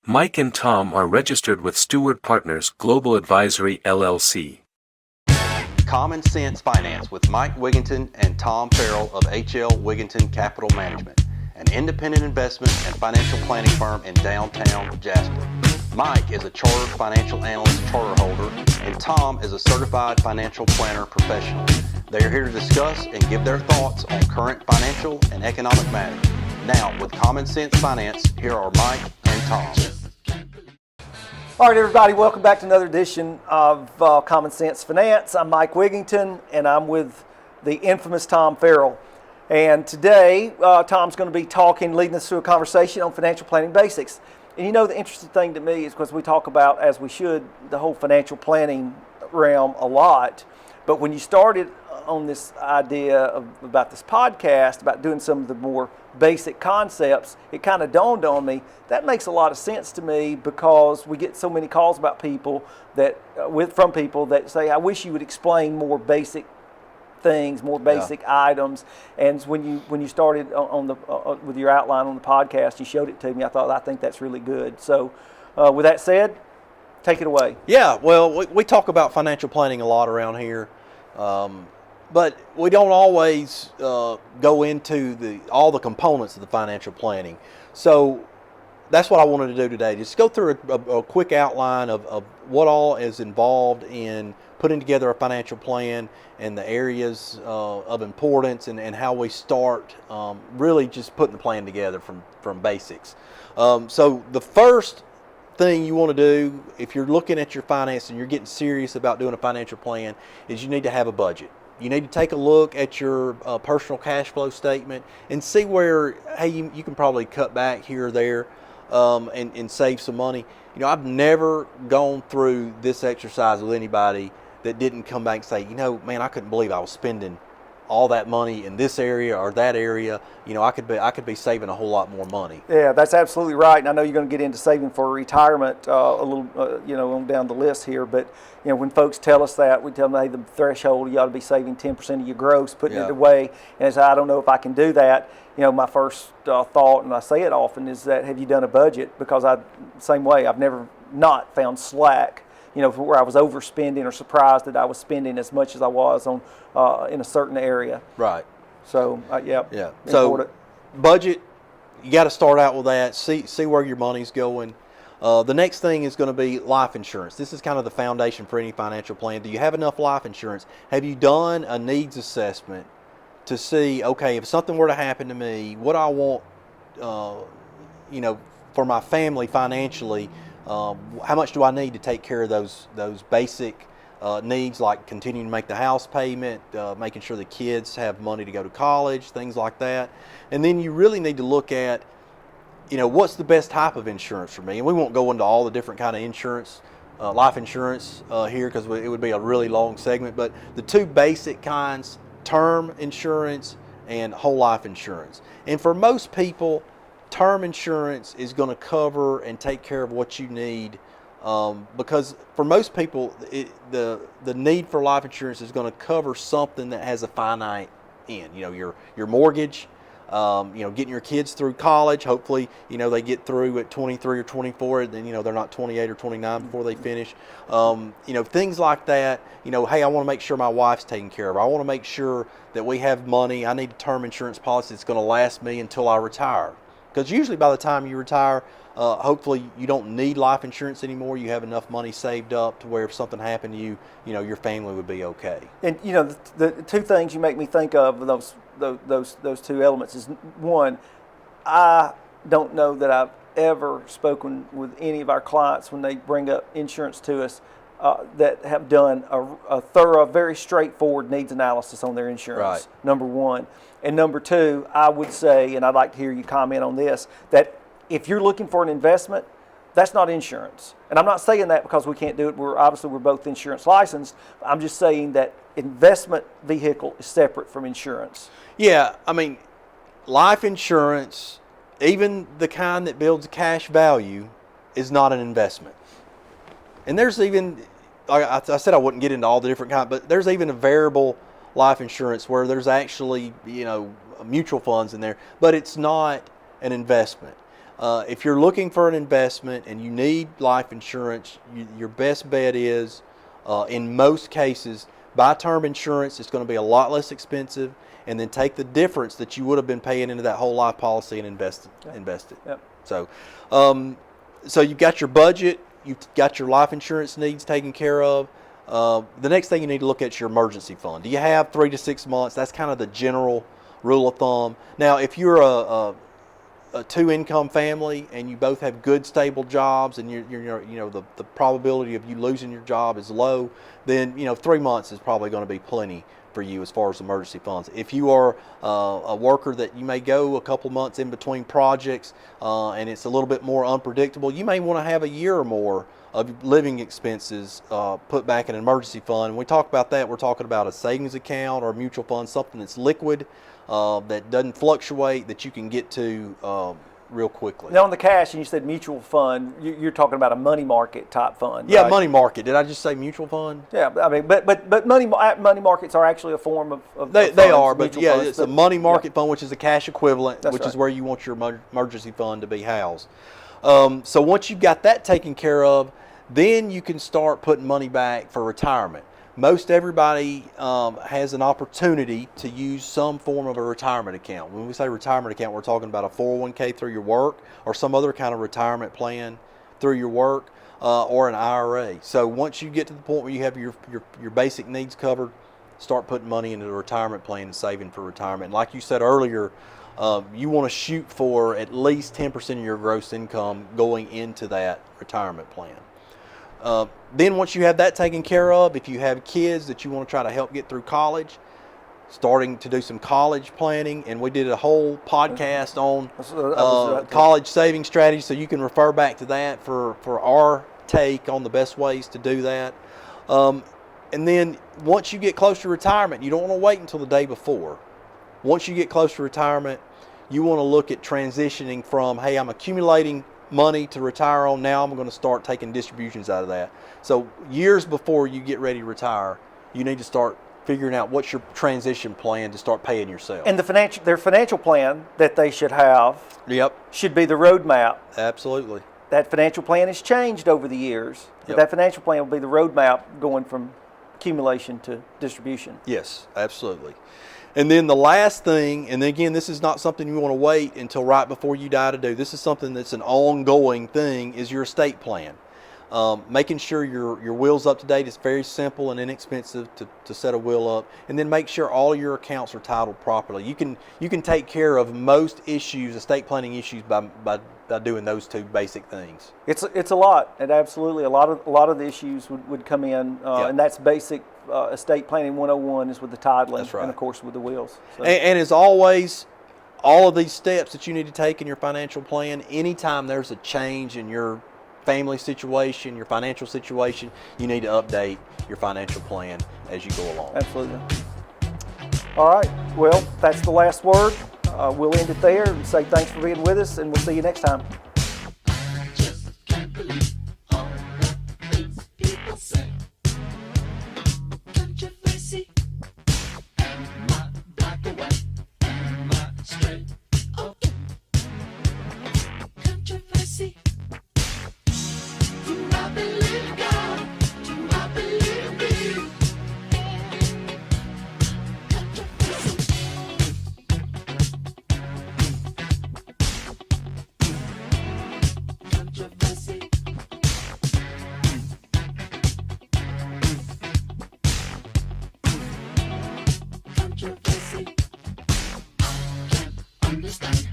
Mike and Tom are registered with Stewart Partners Global Advisory LLC. Common Sense Finance with Mike Wiginton and Tom Farrell of HL Wiginton Capital Management, an independent investment and financial planning firm in downtown Jasper. Mike is a chartered financial analyst charter holder, and Tom is a certified financial planner professional. They are here to discuss and give their thoughts on current financial and economic matters. Now, with Common Sense Finance, here are Mike and Tom. All right, everybody, welcome back to another edition of Common Sense Finance. I'm Mike Wiginton, and I'm with the infamous Tom Farrell. And today, Tom's going to be leading us through a conversation on financial planning basics. And you know, the interesting thing to me is because we talk about, as we should, the whole financial planning realm a lot. But when you started on this idea about this podcast, about doing some of the more basic concepts, it kind of dawned on me that makes a lot of sense to me, because we get so many calls about people that from people that say, I wish you would explain more basic things, more basic items. And when you started on the with your outline on the podcast, you showed it to me. I think that's really good. So with that said, take it away. Yeah, well, we talk about financial planning a lot around here, but we don't always go into all the components of the financial planning. So that's what I wanted to do today. Just go through a quick outline of what all is involved in putting together a financial plan and the areas of importance and how we start really just putting the plan together from basics. So the first thing you want to do if you're looking at your finance and you're getting serious about doing a financial plan is you need to have a budget. You need to take a look at your personal cash flow statement and see where, hey, you can probably cut back here or there and save some money. You know, I've never gone through this exercise with anybody that didn't come back and say, you know, man, I couldn't believe I was spending all that money in this area or that area. You know, I could be saving a whole lot more money. Yeah, that's absolutely right. And I know you're going to get into saving for retirement a little, on down the list here. But you know, when folks tell us that, we tell them, hey, the threshold, you ought to be saving 10% of your gross, putting it away. And as I don't know if I can do that. You know, my first thought, and I say it often, is that have you done a budget? Because same way, I've never not found slack. You know, where I was overspending or surprised that I was spending as much as I was on in a certain area. Right. So, yeah. Important. So, budget, you got to start out with that. See where your money's going. The next thing is going to be life insurance. This is kind of the foundation for any financial plan. Do you have enough life insurance? Have you done a needs assessment to see, okay, if something were to happen to me, what I want, for my family financially? How much do I need to take care of those basic needs, like continuing to make the house payment, making sure the kids have money to go to college, things like that. And then you really need to look at, what's the best type of insurance for me? And we won't go into all the different kind of insurance, life insurance here, because it would be a really long segment. But the two basic kinds, term insurance and whole life insurance. And for most people, term insurance is going to cover and take care of what you need, because for most people, the need for life insurance is going to cover something that has a finite end. Your mortgage, getting your kids through college. Hopefully, they get through at 23 or 24, and then they're not 28 or 29 before they finish. Things like that. Hey, I want to make sure my wife's taken care of. I want to make sure that we have money. I need a term insurance policy that's going to last me until I retire. Because usually by the time you retire, hopefully you don't need life insurance anymore. You have enough money saved up to where if something happened to you, your family would be okay. And the two things you make me think of those two elements is, one, I don't know that I've ever spoken with any of our clients when they bring up insurance to us that have done a thorough, very straightforward needs analysis on their insurance. Right. Number one. And number two, I would say, and I'd like to hear you comment on this, that if you're looking for an investment, that's not insurance. And I'm not saying that because we can't do it. We're both insurance licensed. I'm just saying that investment vehicle is separate from insurance. Yeah, I mean, life insurance, even the kind that builds cash value, is not an investment. And there's even, like I said, I wouldn't get into all the different kinds, but there's even a variable life insurance where there's actually, mutual funds in there, but it's not an investment. If you're looking for an investment and you need life insurance, your best bet is, in most cases, buy term insurance. It's going to be a lot less expensive, and then take the difference that you would have been paying into that whole life policy and invest it. Yep. So, so you've got your budget, you've got your life insurance needs taken care of. The next thing you need to look at is your emergency fund. Do you have 3 to 6 months? That's kind of the general rule of thumb. Now, if you're a 2-income family and you both have good stable jobs, and the probability of you losing your job is low, then 3 months is probably going to be plenty for you as far as emergency funds. If you are a worker that you may go a couple months in between projects, and it's a little bit more unpredictable, you may want to have a year or more of living expenses put back in an emergency fund. When we talk about that, we're talking about a savings account or a mutual fund, something that's liquid, that doesn't fluctuate, that you can get to real quickly. Now on the cash, and you said mutual fund, you're talking about a money market type fund. Yeah, right? money market. Did I just say mutual fund? Yeah, I mean, but money markets are actually a form of They funds, are, but mutual yeah, funds, it's a money market fund, which is a cash equivalent, That's which is right. where you want your emergency fund to be housed. So once you've got that taken care of, then you can start putting money back for retirement. Most everybody has an opportunity to use some form of a retirement account. When we say retirement account, we're talking about a 401k through your work, or some other kind of retirement plan through your work, or an IRA. So once you get to the point where you have your basic needs covered, start putting money into the retirement plan and saving for retirement. And like you said earlier, you want to shoot for at least 10% of your gross income going into that retirement plan. Then once you have that taken care of, if you have kids that you want to try to help get through college, starting to do some college planning, and we did a whole podcast on college saving strategies, so you can refer back to that for our take on the best ways to do that. And then once you get close to retirement, you don't want to wait until the day before. Once you get close to retirement, you want to look at transitioning from, hey, I'm accumulating money to retire on, now I'm going to start taking distributions out of that. So years before you get ready to retire, you need to start figuring out what's your transition plan to start paying yourself. And their financial plan that they should have should be the roadmap. Absolutely. That financial plan has changed over the years. But that financial plan will be the roadmap going from accumulation to distribution. Yes, absolutely. And then the last thing, and again, this is not something you want to wait until right before you die to do. This is something that's an ongoing thing, is your estate plan. Making sure your will's up to date. Is very simple and inexpensive to set a will up, and then make sure all your accounts are titled properly. You can take care of most issues, estate planning issues, by doing those two basic things. It's a lot, and absolutely a lot of the issues would come in, and that's basic estate planning 101 is with the titling, That's right. and of course with the wills. So. And as always, all of these steps that you need to take in your financial plan, anytime there's a change in your family situation, your financial situation, you need to update your financial plan as you go along. Absolutely. All right. Well, that's the last word. We'll end it there and say thanks for being with us, and we'll see you next time. Just can't believe all the things people say. Controversy. Am I black or white? Am I straight or gay? Controversy. Do I believe God? Do I believe me? Controversy. Controversy. Controversy. I can't understand